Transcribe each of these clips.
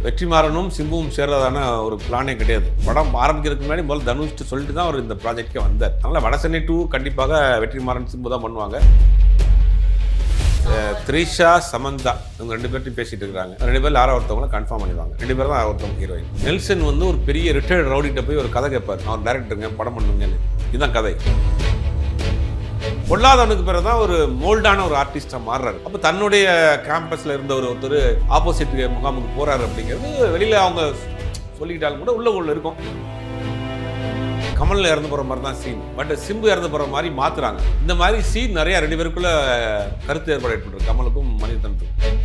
வெற்றிமாறனும் சிம்புவும் சேர்றதான ஒரு பிளானே கிடையாது. படம் ஆரம்பிக்கிறதுக்கு முன்னாடி முதல்ல தனுஷ்ட்டு சொல்லிட்டு தான் அவர் இந்த ப்ராஜெக்ட்கே வந்தார். அதனால் வடசென்னை 2 கண்டிப்பாக வெற்றிமாறன் சிம்பு தான் பண்ணுவாங்க. த்ரிஷா, சமந்தா இவங்க 2 பேர்ட்டையும் பேசிட்டு இருக்காங்க. 2 பேர்ல யாரோ ஒருத்தவங்களை கன்ஃபார்ம் பண்ணிடுவாங்க. 2 பேர் தான் ஒருத்தவங்க ஹீரோயின். நெல்சன் வந்து ஒரு பெரிய ரிட்டையர்ட் ரவுடிட்ட போய் ஒரு கதை கேட்பார். அவர் டேரக்டருங்க படம் பண்ணுங்கன்னு. இதுதான் கதை. பொல்லாதவனுக்கு பிறகு தான் ஒரு மோல்டான ஒரு ஆர்டிஸ்டாக மாறுறாரு. அப்போ தன்னுடைய கேம்பஸில் இருந்த ஒருத்தர் ஆப்போசிட் முகாமுக்கு போறாரு அப்படிங்கிறது வெளியில் அவங்க சொல்லிக்கிட்டாலும் கூட உள்ள இருக்கும். கமலில் இறந்து போகிற மாதிரி தான் சீன், பட் சிம்பு இறந்து போகிற மாதிரி மாற்றுறாங்க. இந்த மாதிரி சீன் நிறைய 2 பேருக்குள்ள கருத்து ஏற்பாடு ஏற்பட்டுருக்கு, கமலுக்கும் மணிரத்னத்துக்கும்.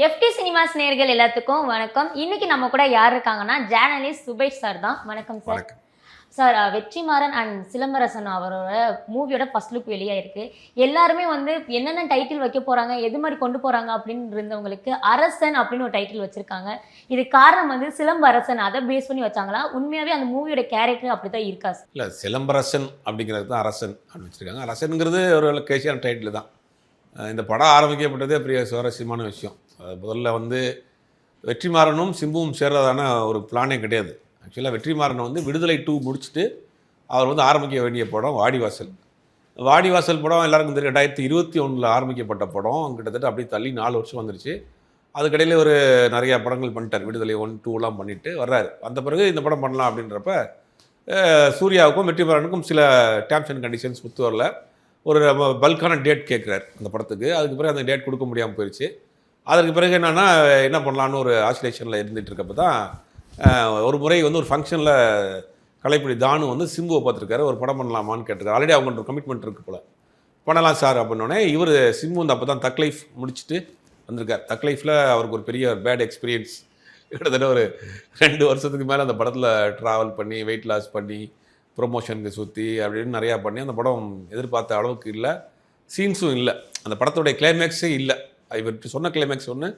எஃப்டி சினிமாஸ் நேயர்கள் எல்லாத்துக்கும் வணக்கம். இன்னைக்கு நம்ம கூட யார் இருக்காங்கன்னா ஜேர்னலிஸ்ட் சுபேஷ் சார் தான். வணக்கம் sir. Sir, Vetrimaaran and Silambarasan அவரோட மூவியோட ஃபர்ஸ்ட் லுக் வெளியாயிருக்கு. எல்லாருமே வந்து என்னென்ன டைட்டில் வைக்க போகிறாங்க, எது மாதிரி கொண்டு போகிறாங்க அப்படின்னு இருந்தவங்களுக்கு அரசன் அப்படின்னு ஒரு டைட்டில் வச்சுருக்காங்க. இது காரணம் வந்து சிலம்பரசன் அதை பேஸ் பண்ணி வச்சாங்களா, உண்மையாகவே அந்த மூவியோட கேரக்டர் அப்படி தான் இருக்கா? இல்லை, சிலம்பரசன் அப்படிங்கிறது தான் அரசன் அப்படின்னு வச்சுருக்காங்க. அரசனுங்கிறது ஒரு கேசியான டைட்டில் தான். இந்த படம் ஆரம்பிக்கப்பட்டதே பெரிய சுவாரஸ்யமான விஷயம். முதல்ல வந்து வெற்றிமாறனும் சிம்புவும் சேர்றதான ஒரு பிளானே கிடையாது. ஆக்சுவலாக வெற்றிமாறன் வந்து விடுதலை 2 முடிச்சுட்டு அவர் வந்து ஆரம்பிக்க வேண்டிய படம் வாடிவாசல். வாடிவாசல் படம் எல்லாருக்கும் தெரியும், 2021 ஆரம்பிக்கப்பட்ட படம். கிட்டத்தட்ட அப்படியே தள்ளி 4 வருஷம் வந்துருச்சு. அதுக்கடையில் ஒரு நிறையா படங்கள் பண்ணிட்டார். விடுதலை 1, 2லாம் பண்ணிவிட்டு வர்றாரு. அந்த பிறகு இந்த படம் பண்ணலாம் அப்படின்றப்ப சூர்யாவுக்கும் வெற்றிமாறனுக்கும் சில டேர்ம்ஸ் அண்ட் கண்டிஷன்ஸ் ஒத்து வரல. ஒரு பல்கான டேட் கேட்குறாரு அந்த படத்துக்கு. அதுக்கு பிறகு அந்த டேட் கொடுக்க முடியாமல் போயிடுச்சு. அதற்கு பிறகு என்னென்னா என்ன பண்ணலான்னு ஒரு ஆசிலேஷனில் இருந்துகிட்டு இருக்கப்போ தான் ஒரு முறை வந்து ஒரு ஃபங்க்ஷனில் கலைப்புலி தானு வந்து சிம்புவை பார்த்துருக்காரு. ஒரு படம் பண்ணலாமான்னு கேட்டிருக்காரு. ஆல்ரெடி அவங்கள்ட்ட ஒரு கமிட்மெண்ட் இருக்குது போல். பண்ணலாம் சார் அப்படின்னோடனே இவர் சிம்பு வந்து அப்போ தான் தக் லைஃப் முடிச்சுட்டு வந்திருக்கார். தக் லைஃப்பில் அவருக்கு ஒரு பெரிய பேட் எக்ஸ்பீரியன்ஸ். கிட்டத்தட்ட ஒரு 2 வருஷத்துக்கு மேலே அந்த படத்தில் ட்ராவல் பண்ணி வெயிட் லாஸ் பண்ணி ப்ரொமோஷனுக்கு சுற்றி அப்படின்னு நிறையா பண்ணி அந்த படம் எதிர்பார்த்த அளவுக்கு இல்லை, சீன்ஸும் இல்லை, அந்த படத்துடைய கிளைமேக்ஸே இல்லை. இவர்கிட்ட சொன்ன கிளைமேக்ஸ் ஒன்று,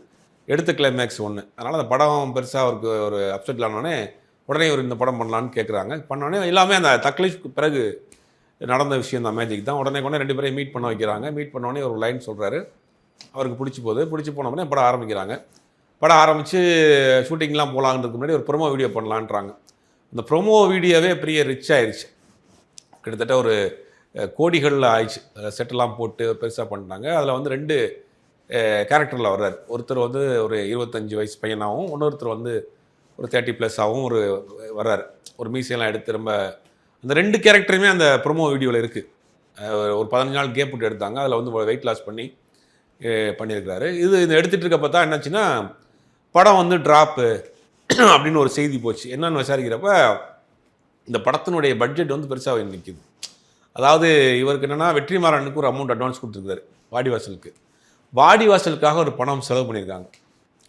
எடுத்த கிளைமேக்ஸ் ஒன்று. அதனால் அந்த படம் பெருசாக அவருக்கு ஒரு அப்செட் ஆனோடனே உடனே ஒரு இந்த படம் பண்ணலான்னு கேட்குறாங்க. பண்ணோடனே எல்லாமே அந்த தக்லீஃப்க்கு பிறகு நடந்த விஷயம் தான், மேஜிக் தான். உடனே 2 பேரையும் மீட் பண்ண வைக்கிறாங்க. மீட் பண்ணோடனே ஒரு லைன் சொல்கிறாரு, அவருக்கு பிடிச்சி போனோடனே படம் ஆரம்பிக்கிறாங்க. படம் ஆரம்பித்து ஷூட்டிங்லாம் போகலாங்கிறதுக்கு முன்னாடி ஒரு ப்ரொமோ வீடியோ பண்ணலான்றாங்க. அந்த ப்ரொமோ வீடியோவே பெரிய ரிச் ஆயிடுச்சு. கிட்டத்தட்ட ஒரு கோடிகளில் ஆயிடுச்சு. செட்டெல்லாம் போட்டு பெருசாக பண்ணிட்டாங்க. அதில் வந்து 2 கேரக்டரில் வர்றார். ஒருத்தர் வந்து ஒரு 25 வயசு பையனாகவும், இன்னொருத்தர் வந்து ஒரு 30+ ஆகவும் வர்றார். ஒரு மீசையெல்லாம் எடுத்து ரொம்ப அந்த 2 கேரக்டருமே அந்த ப்ரொமோ வீடியோவில் இருக்குது. ஒரு 15 நாள் கேப் விட்டு எடுத்தாங்க. அதில் வந்து வெயிட் லாஸ் பண்ணியிருக்கிறாரு. இது எடுத்துகிட்டு இருக்கப்போ தான் என்னாச்சுன்னா படம் வந்து ட்ராப்பு அப்படின்னு ஒரு செய்தி போச்சு. என்னென்னு விசாரிக்கிறப்ப இந்த படத்தினுடைய பட்ஜெட் வந்து பெருசாக நிற்கிது. அதாவது இவருக்கு என்னென்னா வெற்றிமாறனுக்கு ஒரு அமௌண்ட் அட்வான்ஸ் கொடுத்துருக்காரு. வாடிவாசலுக்காக ஒரு பணம் செலவு பண்ணியிருக்காங்க.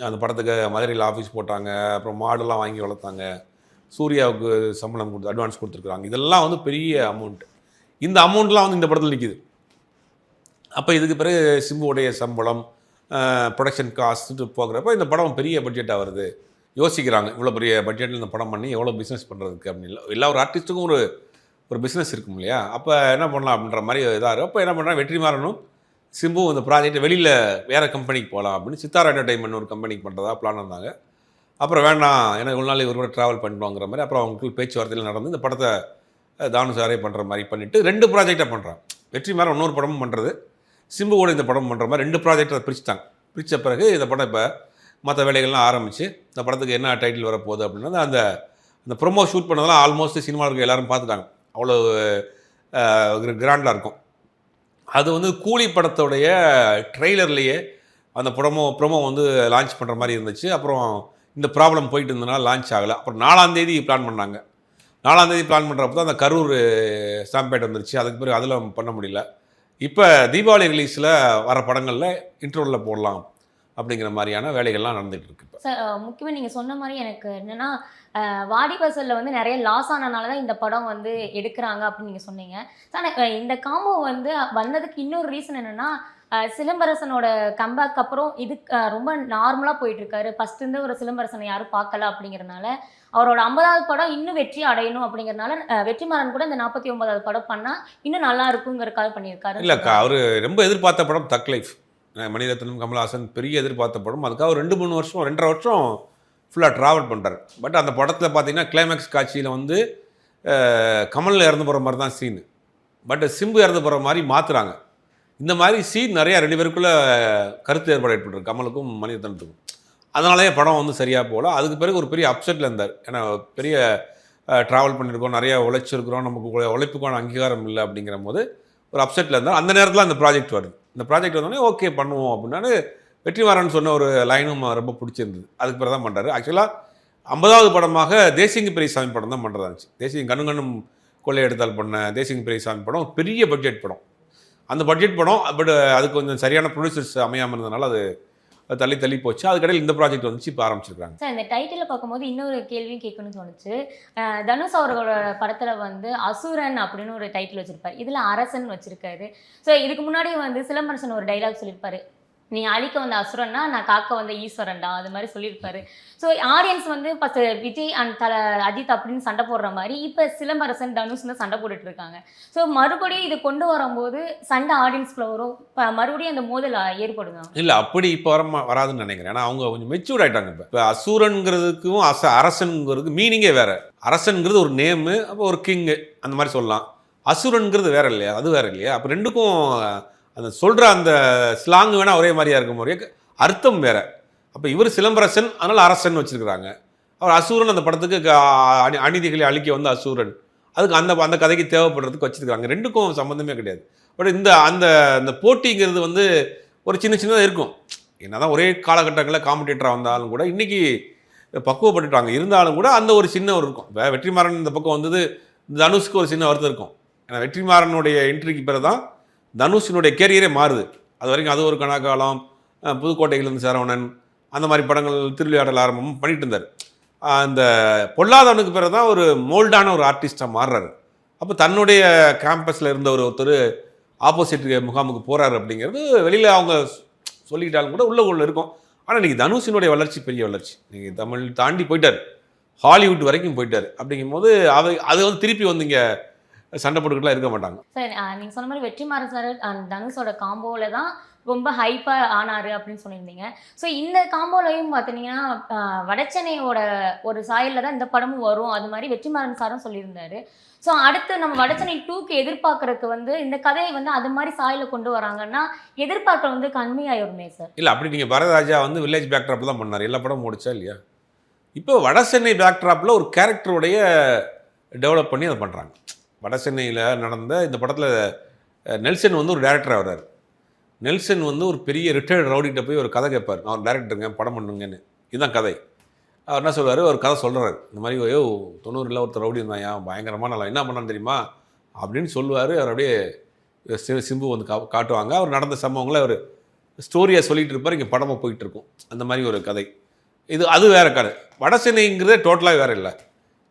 அந்த படத்துக்கு மதுரையில் ஆஃபீஸ் போட்டாங்க, அப்புறம் மாடெல்லாம் வாங்கி வளர்த்தாங்க, சூர்யாவுக்கு சம்பளம் கொடுத்து அட்வான்ஸ் கொடுத்துருக்குறாங்க. இதெல்லாம் வந்து பெரிய அமௌண்ட். இந்த அமௌண்ட்லாம் வந்து இந்த படத்தில் நிற்கிது. அப்போ இதுக்கு பிறகு சிம்புவோடைய சம்பளம், ப்ரொடக்ஷன் காஸ்ட்டு போகிறப்ப இந்த படம் பெரிய பட்ஜெட்டாக வருது. யோசிக்கிறாங்க, இவ்வளோ பெரிய பட்ஜெட்டில் இந்த படம் பண்ணி எவ்வளோ பிஸ்னஸ் பண்ணுறதுக்கு அப்படின்னு. எல்லா ஒரு ஆர்டிஸ்ட்டுக்கும் ஒரு பிஸ்னஸ் இருக்கும் இல்லையா? அப்போ என்ன பண்ணலாம் அப்படின்ற மாதிரி இதாக இருக்கும். அப்போ என்ன பண்ணுறாங்க, வெற்றிமாறனும் சிம்பு இந்த ப்ராஜெக்ட் வெளியில் வேறு கம்பெனிக்கு போகலாம் அப்படின்னு சித்தாரா என்டர்டைன்மெண்ட் ஒரு கம்பெனிக்கு பண்ணுறதா பிளான் இருந்தாங்க. அப்புறம் வேண்டாம், எனக்கு ஒரு நாள் இவர் கூட ட்ராவல் பண்ணிடுவாங்கிற மாதிரி அப்புறம் அவங்களுக்கு பேச்சுவார்த்தையில் நடந்து இந்த படத்தை தானு சாரே பண்ணுற மாதிரி பண்ணிவிட்டு 2 ப்ராஜெக்டாக பண்ணுறாங்க. வெற்றிமாறன் இன்னொரு படமும் பண்ணுறது, சிம்பு கூட இந்த படம் பண்ணுற மாதிரி 2 ப்ராஜெக்டை பிரிச்சுட்டாங்க. பிரித்த பிறகு இந்த படம் இப்போ மற்ற வேலைகள்லாம் ஆரம்பித்து இந்த படத்துக்கு என்ன டைட்டில் வரப்போகுது அப்படின்னா அந்த ப்ரொமோ ஷூட் பண்ணதெல்லாம் ஆல்மோஸ்ட் சினிமாவுக்கு எல்லோரும் பார்த்துட்டாங்க. அவ்வளோ கிராண்டாக இருக்கும். அது வந்து கூலி படத்தோடைய ட்ரெய்லர்லேயே அந்த ப்ரொமோ வந்து லான்ச் பண்ணுற மாதிரி இருந்துச்சு. அப்புறம் இந்த ப்ராப்ளம் போயிட்டு இருந்ததுனால லான்ச் ஆகலை. அப்புறம் 4ஆம் தேதி பிளான் பண்ணாங்க. 4ஆம் தேதி பிளான் பண்ணுறப்ப தான் அந்த கரூர் ஸ்டாம்பேட் வந்துருச்சு. அதுக்கு பிறகு அதில் பண்ண முடியல. இப்போ தீபாவளி ரிலீஸில் வர படங்களில் இன்ட்ரோவில் போடலாம் அப்படிங்கிற மாதிரியான வேலைகள்லாம் நடந்துகிட்டு இருக்கு. இப்போ சார், முக்கியமாக நீங்கள் சொன்ன மாதிரி எனக்கு என்னென்னா வாடிவாசலில் வந்து நிறைய லாஸ் ஆனதுனால தான் இந்த படம் வந்து எடுக்கிறாங்க அப்படின்னு நீங்கள் சொன்னீங்க. சார், இந்த காம்போ வந்து வந்ததுக்கு இன்னொரு ரீசன் என்னென்னா சிலம்பரசனோட கம்பேக் அப்புறம் இது ரொம்ப நார்மலாக போயிட்டுருக்காரு. ஃபஸ்ட்டு இருந்து ஒரு சிலம்பரசனை யாரும் பார்க்கல அப்படிங்கிறனால அவரோட 50வது படம் இன்னும் வெற்றி அடையணும் அப்படிங்கிறனால வெற்றிமாறன் கூட இந்த 49வது படம் பண்ணால் இன்னும் நல்லா இருக்குங்கிறக்காக பண்ணியிருக்காரு. இல்லைக்கா, அவர் ரொம்ப எதிர்பார்த்த படம் தக் லைஃப். மணிரத்னம் கமல்ஹாசன் பெரிய எதிர்பார்த்த படம். அதுக்காக ஒரு 2-3 வருஷம் 2.5 வருஷம் ஃபுல்லாக ட்ராவல் பண்ணுறாரு. பட் அந்த படத்தில் பார்த்தீங்கன்னா கிளைமேக்ஸ் காட்சியில் வந்து கமல் இறந்து போகிற மாதிரி தான் சீனு. பட் சிம்பு இறந்து போகிற மாதிரி மாற்றுறாங்க. இந்த மாதிரி சீன் நிறையா 2 பேருக்குள்ளே கருத்து ஏற்பாடு ஏற்பட்டுருக்கு, கமலுக்கும் மணிரத்னத்துக்கும். அதனாலேயே படம் வந்து சரியாக போகல. அதுக்கு பிறகு ஒரு பெரிய அப்செட்டில் இருந்தார். ஏன்னா பெரிய ட்ராவல் பண்ணியிருக்கோம், நிறையா உழைச்சிருக்கிறோம், நமக்கு உழைப்புக்கான அங்கீகாரம் இல்லை அப்படிங்கிற போது ஒரு அப்செட்டில் இருந்தார். அந்த நேரத்தில் அந்த ப்ராஜெக்ட் வருது. இந்த ப்ராஜெக்ட் வந்தோடனே ஓகே பண்ணுவோம் அப்படின்னாரு. வெற்றிமாறன் சொன்ன ஒரு லைனும் ரொம்ப பிடிச்சிருந்தது. அதுக்கு பிறகு தான் பண்ணுறாரு. ஆக்சுவலாக 50வது படமாக தேசிங்க பெரியசாமி படம் தான் பண்ணுறதா இருந்துச்சு. தேசிங்க கண்ணும் கொள்ளையெடுத்தால் பண்ண தேசிங்க பெரியசாமி படம் பெரிய பட்ஜெட் படம். அந்த பட்ஜெட் படம் பட் அதுக்கு கொஞ்சம் சரியான ப்ரொடியூசர்ஸ் அமையாமல் இருந்ததுனால அது தள்ளி போச்சு. அதுக்கடையில் இந்த ப்ராஜெக்ட் வந்துச்சு, இப்போ ஆரம்பிச்சிருக்காங்க. சார் இந்த டைட்டில் பார்க்கும்போது இன்னொரு கேள்வியும் கேட்கணும்னு தோணுச்சு. தனுஷ் அவர்களோட படத்தில் வந்து அசுரன் அப்படின்னு ஒரு டைட்டில் வச்சிருப்பாரு, இதில் அரசன் வச்சிருக்காரு. ஸோ இதுக்கு முன்னாடி வந்து சிலம்பரசன் ஒரு டைலாக் சொல்லியிருப்பாரு, நீ அழிக்க வந்த அசுரன்னா நான் காக்க வந்த ஈஸ்வரன்டா, அது மாதிரி சொல்லியிருப்பாரு. ஸோ ஆடியன்ஸ் வந்து ஃபஸ்ட்டு விஜய் அண்ட் அஜித் அப்படின்னு சண்டை போடுற மாதிரி இப்போ சிலம்பரசன் தனுஷ்னு சண்டை போட்டுட்டு இருக்காங்க. ஸோ மறுபடியும் இது கொண்டு வரும்போது சண்டை ஆடியன்ஸ்குள்ள வரும், மறுபடியும் அந்த மோதல் ஏற்படுங்க. இல்லை அப்படி இப்போ வராதுன்னு நினைக்கிறேன். ஏன்னா அவங்க கொஞ்சம் மெச்சூர்ட் ஆகிட்டாங்க. இப்போ அசுரன்கிறதுக்கும் அரசனுங்கிறதுக்கு மீனிங்கே வேறு. அரசனுங்கிறது ஒரு நேமு, அப்போ ஒரு கிங்கு அந்த மாதிரி சொல்லலாம். அசுரன்கிறது வேற இல்லையா, அது வேற இல்லையா? அப்போ ரெண்டுக்கும் அந்த சொல்கிற அந்த ஸ்லாங் வேணால் ஒரே மாதிரியாக இருக்கும், முறையே அர்த்தம் வேறு. அப்போ இவர் சிலம்பரசன், அதனால் அரசன் வச்சுருக்கிறாங்க. அவர் அசூரன் அந்த படத்துக்கு அநீதிகளை அழிக்க வந்து அசூரன், அதுக்கு அந்த கதைக்கு தேவைப்படுறதுக்கு வச்சுருக்காங்க. ரெண்டுக்கும் சம்மந்தமே கிடையாது. பட் அந்த போட்டிங்கிறது வந்து ஒரு சின்னதாக இருக்கும். என்ன தான் ஒரே காலகட்டங்களில் காம்படிட்டராக வந்தாலும் கூட இன்றைக்கி பக்குவப்பட்டுட்டாங்க. இருந்தாலும் கூட அந்த ஒரு சின்ன ஒரு இருக்கும். இப்போ வெற்றிமாறன் இந்த பக்கம் வந்தது தனுஷ்க்கு ஒரு சின்ன வருத்தம் இருக்கும். ஏன்னா வெற்றிமாறனுடைய என்ட்ரிக்கு பிறகு தான் தனுஷினுடைய கேரியரே மாறுது. அது வரைக்கும் அது ஒரு கணக்காலம், புதுக்கோட்டையிலிருந்து சரவணன், அந்த மாதிரி படங்கள் திருவிளையாடல் ஆரம்பமும் பண்ணிட்டு இருந்தார். அந்த பொல்லாதவனுக்கு பிறகு தான் ஒரு மோல்டான ஒரு ஆர்டிஸ்டாக மாறுறாரு. அப்போ தன்னுடைய கேம்பஸில் இருந்த ஒருத்தர் ஆப்போசிட் முகாமுக்கு போகிறாரு அப்படிங்கிறது வெளியில் அவங்க சொல்லிக்கிட்டாலும் கூட உள்ள இருக்கும். ஆனால் இன்றைக்கி தனுஷினுடைய வளர்ச்சி பெரிய வளர்ச்சி. நீங்கள் தமிழ் தாண்டி போயிட்டார், ஹாலிவுட் வரைக்கும் போயிட்டார். அப்படிங்கும்போது அது வந்து திருப்பி வந்து இங்கே சண்டை போட்டுக்கிட்டுலாம் இருக்க மாட்டாங்க. சார் நீங்கள் சொன்ன மாதிரி வெற்றிமாறன் சார் தனுஷோட காம்போவில் தான் ரொம்ப ஹைப்பாக ஆனார் அப்படின்னு சொல்லியிருந்தீங்க. ஸோ இந்த காம்போலையும் பார்த்தீங்கன்னா வடச்சென்னையோட ஒரு சாயலில் தான் இந்த படமும் வரும், அது மாதிரி வெற்றிமாறன் சாரும் சொல்லியிருந்தாரு. ஸோ அடுத்து நம்ம வடச்சென்னை 2க்கு எதிர்பார்க்கறதுக்கு வந்து இந்த கதையை வந்து அது மாதிரி சாயலில் கொண்டு வராங்கன்னா எதிர்பார்க்க வந்து கம்மியாயிருமே சார். இல்லை அப்படி நீங்கள் பரதராஜா வந்து வில்லேஜ் பேக்ட்ராப்பில் தான் பண்ணார், எல்லா படமும் முடிச்சா இல்லையா? இப்போ வடசென்னை பேக்ட்ராப்பில் ஒரு கேரக்டருடைய டெவலப் பண்ணி அதை பண்ணுறாங்க. வடசென்னையில் நடந்த இந்த படத்தில் நெல்சன் வந்து ஒரு டேரக்டராக வர்றார். நெல்சன் வந்து ஒரு பெரிய ரிட்டையர்டு ரவுடிகிட்ட போய் ஒரு கதை கேட்பார், நான் ஒரு டேரக்டருங்க படம் பண்ணுங்கன்னு. இதுதான் கதை. அவர் என்ன சொல்வார், ஒரு கதை சொல்கிறார், இந்த மாதிரி 90ல் ஒருத்தர் ரவுடி இருந்தாயா, பயங்கரமாக நல்லா என்ன பண்ணான்னு தெரியுமா அப்படின்னு சொல்லுவார். அவர் அப்படியே சிம்பு வந்து காட்டுவாங்க. அவர் நடந்த சம்பவங்களை அவர் ஸ்டோரியாக சொல்லிகிட்டு இருப்பார், இங்கே படமாக போயிட்டுருக்கும். அந்த மாதிரி ஒரு கதை. அது வேறு கதை. வடசென்னைங்கிறதே டோட்டலாக வேறு இல்லை.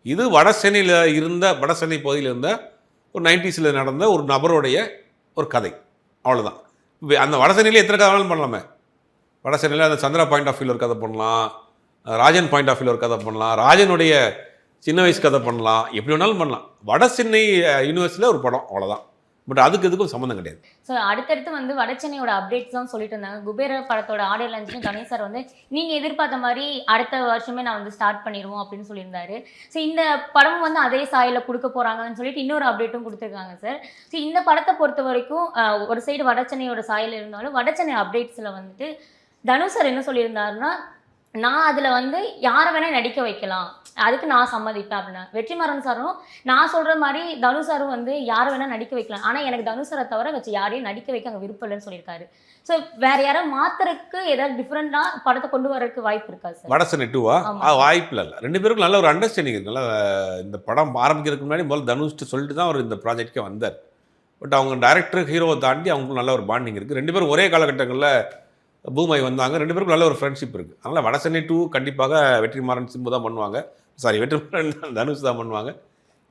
இது வடசென்னையில் இருந்த வடசென்னை பகுதியில் இருந்த ஒரு 90s நடந்த ஒரு நபருடைய ஒரு கதை, அவ்வளோதான். அந்த வடசென்னையிலே எத்தனை கதை வேணாலும் பண்ணலாமே. வடசென்னையில் அந்த சந்திரா பாயிண்ட் ஆஃப் வியூவில் ஒரு கதை பண்ணலாம், ராஜன் பாயிண்ட் ஆஃப் வியூவில் ஒரு கதை பண்ணலாம், ராஜனுடைய சின்ன வயசு கதை பண்ணலாம், எப்படி வேணாலும் பண்ணலாம். வடசென்னை யூனிவர்ஸில் ஒரு படம், அவ்வளோதான். பட் அதுக்கு இதுக்கும் சம்மந்தம் கிடையாது. ஸோ அடுத்தடுத்து வந்து வடச்சென்னையோட அப்டேட்ஸ் தான் சொல்லிட்டு இருந்தாங்க. குபேர படத்தோட ஆடியோ லான்ச்லையும் கணேஷ் சார் வந்து நீங்கள் எதிர்பார்த்த மாதிரி அடுத்த வருஷமே நான் வந்து ஸ்டார்ட் பண்ணிடுவோம் அப்படின்னு சொல்லியிருந்தாரு. ஸோ இந்த படமும் வந்து அதே சாயலில் கொடுக்க போகிறாங்கன்னு சொல்லிட்டு இன்னொரு அப்டேட்டும் கொடுத்துருக்காங்க சார். ஸோ இந்த படத்தை பொறுத்த வரைக்கும் ஒரு சைடு வடச்சென்னையோட சாயல் இருந்தாலும் வடச்சென்னை அப்டேட்ஸில் வந்துட்டு தனுஷ் சார் என்ன சொல்லியிருந்தாருன்னா, நான் அதில் வந்து யாரை வேணால் நடிக்க வைக்கலாம், அதுக்கு நான் சம்மதிப்பேன் அப்படின்னா. வெற்றிமாறன் சாரும் நான் சொல்கிற மாதிரி தனுஷ் சாரும் வந்து யாரை வேணால் நடிக்க வைக்கலாம், ஆனால் எனக்கு தனுஷ் சாரை தவிர வச்சு யாரையும் நடிக்க வைக்க அங்கே விருப்பம் இல்லைன்னு சொல்லியிருக்காரு. ஸோ வேறு யாரும் மாத்திரக்கு ஏதாவது டிஃப்ரெண்ட்டாக படத்தை கொண்டு வரதுக்கு வாய்ப்பு இருக்கா சார்? வடசென்னை 2வா? வாய்ப்பு இல்லை. ரெண்டு பேருக்கும் நல்ல ஒரு அண்டர்ஸ்டாண்டிங் இருக்குல்ல. இந்த படம் ஆரம்பிக்கிறதுக்கு முன்னாடி முதல்ல தனுஷ்ட்டு சொல்லிட்டு தான் அவர் இந்த ப்ராஜெக்ட்கே வந்தார். பட் அவங்க டைரக்டர் ஹீரோவை தாண்டி அவங்களுக்கும் நல்ல ஒரு பாண்டிங் இருக்குது. ரெண்டு பேரும் ஒரே காலகட்டங்களில் பூமாய் வந்தாங்க. ரெண்டு பேருக்கும் நல்ல ஒரு ஃப்ரெண்ட்ஷிப் இருக்குது. அதனால் வடசென்னை 2 கண்டிப்பாக வெற்றிமாறன் சிம்பு தான் பண்ணுவாங்க. வெற்றிமாறன் தனுஷ் தான் பண்ணுவாங்க.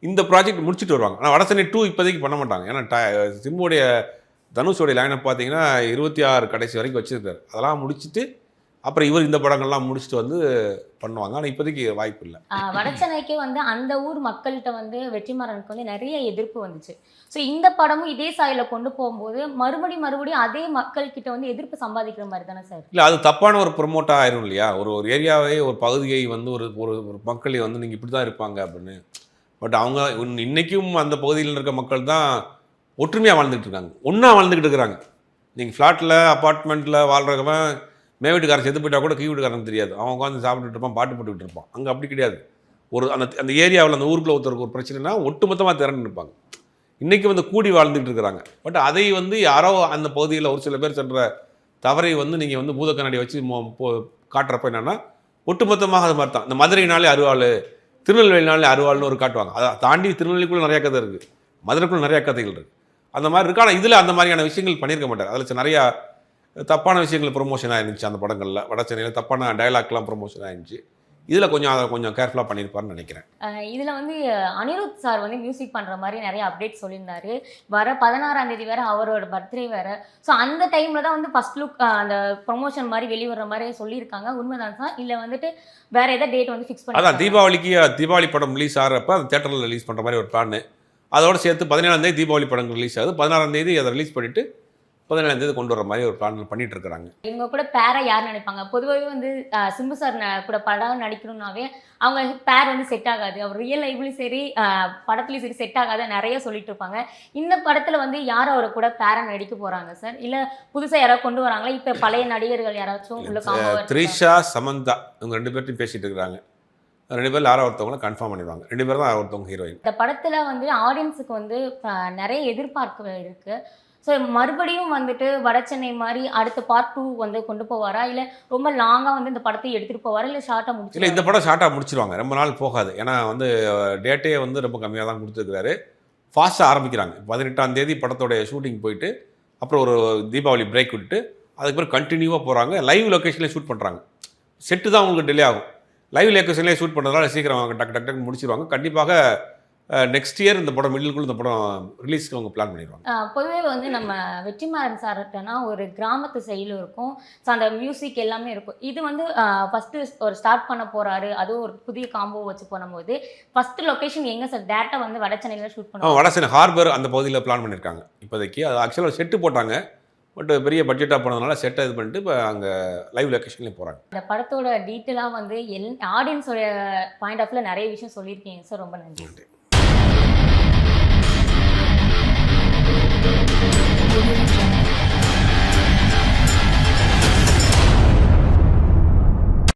இந்த ப்ராஜெக்ட் முடிச்சுட்டு வருவாங்க. ஆனால் வடசென்னை 2 இப்போதைக்கு பண்ண மாட்டாங்க. ஏன்னா சிம்புடைய தனுஷோடைய லைனை பார்த்தீங்கன்னா 26 கடைசி வரைக்கும் வச்சுருக்காரு. அதெல்லாம் முடிச்சுட்டு அப்புறம் இவர் இந்த படங்கள்லாம் முடிச்சுட்டு வந்து பண்ணுவாங்க. ஆனால் இப்போதைக்கு வாய்ப்பு இல்லை. வடச்சென்னைக்கு வந்து அந்த ஊர் மக்கள்கிட்ட வந்து வெற்றிமாறனுக்கு வந்து நிறைய எதிர்ப்பு வந்துச்சு. ஸோ இந்த படமும் இதே சாயல கொண்டு போகும்போது மறுபடியும் அதே மக்கள் கிட்ட வந்து எதிர்ப்பு சம்பாதிக்கிற மாதிரி தானே சார்? இல்லை, அது தப்பான ஒரு ப்ரொமோட்டாக ஆயிரும் இல்லையா? ஒரு ஏரியாவை, ஒரு பகுதியை வந்து ஒரு ஒரு மக்களை வந்து நீங்கள் இப்படி தான் இருப்பாங்க அப்படின்னு. பட் அவங்க இன்னைக்கும் அந்த பகுதியில் இருக்க மக்கள் தான் ஒற்றுமையாக வாழ்ந்துட்டு இருக்காங்க, ஒன்றா வாழ்ந்துக்கிட்டு இருக்கிறாங்க. நீங்கள் ஃப்ளாட்டில் அப்பார்ட்மெண்ட்டில் வாழ்கிறவன் மேவீட்டுக்காரன் செத்து போயிட்டா கூட கீ வீட்டுக்காரன் தெரியாது. அவன் உட்காந்து சாப்பிட்டுட்டு இருப்பான், பாட்டு போட்டுக்கிட்டு இருப்பான். அங்கே அப்படி கிடையாது. அந்த ஏரியாவில் அந்த ஊருக்குள்ள ஒருத்தருக்கு ஒரு பிரச்சனைனா ஒட்டுமொத்தமாக திரண்டு இருப்பாங்க. இன்றைக்கி வந்து கூடி வாழ்ந்துட்டு இருக்கிறாங்க. பட் அதை வந்து யாரோ அந்த பகுதியில் ஒரு சில பேர் சென்ற தவறை வந்து நீங்கள் வந்து பூத கண்ணாடி வச்சு காட்டுறப்ப என்னென்னா ஒட்டுமொத்தமாக அது மாதிரி தான். இந்த மதுரைனாலே அருவாள், திருநெல்வேலினாலே அருவாள்னு ஒரு காட்டுவாங்க. அதை தாண்டி திருநெல்வேலிக்குள்ளே நிறையா கதை இருக்குது, மதுரைக்குள்ளே நிறையா கதைகள் இருக்குது. அந்த மாதிரி இருக்கு. ஆனால் இதில் அந்த மாதிரியான விஷயங்கள் பண்ணியிருக்க மாட்டார். அதில் நிறையா தப்பான விஷயங்கள் ப்ரொமோஷன் ஆயிருந்துச்சு. அந்த படங்களில் வடச்சென்னையில் தப்பான டைலாக்லாம் ப்ரொமோஷன் ஆயிருந்துச்சு. இதில் கொஞ்சம் கேர்ஃபுல்லாக பண்ணியிருப்பாருன்னு நினைக்கிறேன். இதில் வந்து அனிருத் சார் வந்து மியூசிக் பண்ணுற மாதிரி நிறைய அப்டேட் சொல்லியிருந்தாரு. வர 16ஆம் தேதி வேறு அவரோட பர்த்டே வேறு. ஸோ அந்த டைமில் தான் வந்து ஃபஸ்ட் லுக் அந்த ப்ரொமோஷன் மாதிரி வெளிவர மாதிரி சொல்லியிருக்காங்க. உண்மைதான் சார்? இல்லை வந்துட்டு வேறு எதாவது டேட் வந்து ஃபிக்ஸ் பண்ணி? அதான் தீபாவளி படம் ரிலீஸ் ஆகிறப்ப அந்த தேட்டரில் ரிலீஸ் பண்ணுற மாதிரி ஒரு பிளான். அதோடு சேர்த்து 17ஆம் தேதி தீபாவளி படங்கள் ரிலீஸ் ஆகுது. 16ஆம் தேதி அதை ரிலீஸ் பண்ணிவிட்டு 17ஆம் தேதி கொண்டு வர மாதிரி ஒரு பிளான் பண்ணிட்டு இருக்காங்க. இவங்க கூட பேரை யார் நினைப்பாங்க? பொதுவாகவே வந்து சிம்பு சார் கூட படம் நடிக்கணும்னாவே அவங்க பேர் வந்து செட் ஆகாது. அவர் ரியல் லைஃப்லையும் சரி படத்துலையும் சரி செட் ஆகாது நிறைய சொல்லிட்டு இருப்பாங்க. இந்த படத்தில் வந்து யார் அவரை கூட பேரை நடிக்க போகிறாங்க சார்? இல்லை புதுசாக யாராவது கொண்டு வராங்களா? இப்போ பழைய நடிகர்கள் யாராச்சும் உள்ள காம்போ? த்ரிஷா, சமந்தா இவங்க 2 பேர்ட்டையும் பேசிட்டு இருக்கிறாங்க. 2 பேர் யாரோ ஒருத்தவங்களை கன்ஃபார்ம் பண்ணிடுவாங்க. 2 பேர் தான் ஒருத்தவங்க ஹீரோயின். இந்த படத்தில் வந்து ஆடியன்ஸுக்கு வந்து நிறைய எதிர்பார்ப்பு இருக்குது. ஸோ மறுபடியும் வந்துட்டு வடச்சென்னை மாதிரி அடுத்த பார்ட் 2 வந்து கொண்டு போவாரா? இல்லை ரொம்ப லாங்காக வந்து இந்த படத்தை எடுத்துகிட்டு போவாரா? இல்லை ஷார்ட்டாக முடிச்சு? இல்லை, இந்த படம் ஷார்ட்டாக முடிச்சிருவாங்க. ரொம்ப நாள் போகாது. ஏன்னா வந்து டேட்டே வந்து ரொம்ப கம்மியாக தான் கொடுத்துருக்காரு. ஃபாஸ்ட்டாக ஆரம்பிக்கிறாங்க. 18ஆம் தேதி படத்தோடைய ஷூட்டிங் போயிட்டு அப்புறம் ஒரு தீபாவளி பிரேக் விட்டு அதுக்கப்புறம் கண்டினியூவாக போகிறாங்க. லைவ் லொக்கேஷன்லேயே ஷூட் பண்ணுறாங்க. செட்டு தான் உங்களுக்கு டிலே ஆகும். லைவ் லொக்கேஷன்லேயே ஷூட் பண்ணுறதுனால சீக்கிரம் டக்கு முடிச்சிருவாங்க. கண்டிப்பாக நெக்ஸ்ட் இயர் இந்த படம் மிடிலுக்குள்ள இந்த படம் ரிலீஸ்க்கு அவங்க பிளான் பண்ணிடுவாங்க. பொதுவே வந்து நம்ம வெற்றிமாறன் சார்ட்டனா ஒரு கிராமத்து செயலும் இருக்கும். ஸோ அந்த மியூசிக் எல்லாமே இருக்கும். இது வந்து ஃபஸ்ட்டு ஒரு ஸ்டார்ட் பண்ண போகிறாரு. அதுவும் ஒரு புதிய காம்போ வச்சு பண்ணும்போது ஃபஸ்ட்டு லொக்கேஷன் எங்கே சார்? டேரெக்டாக வந்து வடச்சென்னையில் ஷூட் பண்ணுவாங்க. வடசென்னை ஹார்பர் அந்த பகுதியில் பிளான் பண்ணியிருக்காங்க இப்போதைக்கு. அது ஆக்சுவலாக செட்டு போட்டாங்க. பட் பெரிய பட்ஜெட்டாக போனதுனால செட்டை இது பண்ணிட்டு இப்போ அங்கே லைவ் லொக்கேஷன்லேயும் போகிறாங்க. இந்த படத்தோட டீட்டெயிலாக வந்து ஆடியன்ஸோட பாயிண்ட் ஆஃப் வியூவில் நிறைய விஷயம் சொல்லியிருக்கீங்க சார். ரொம்ப நன்றி. Audio Jungle.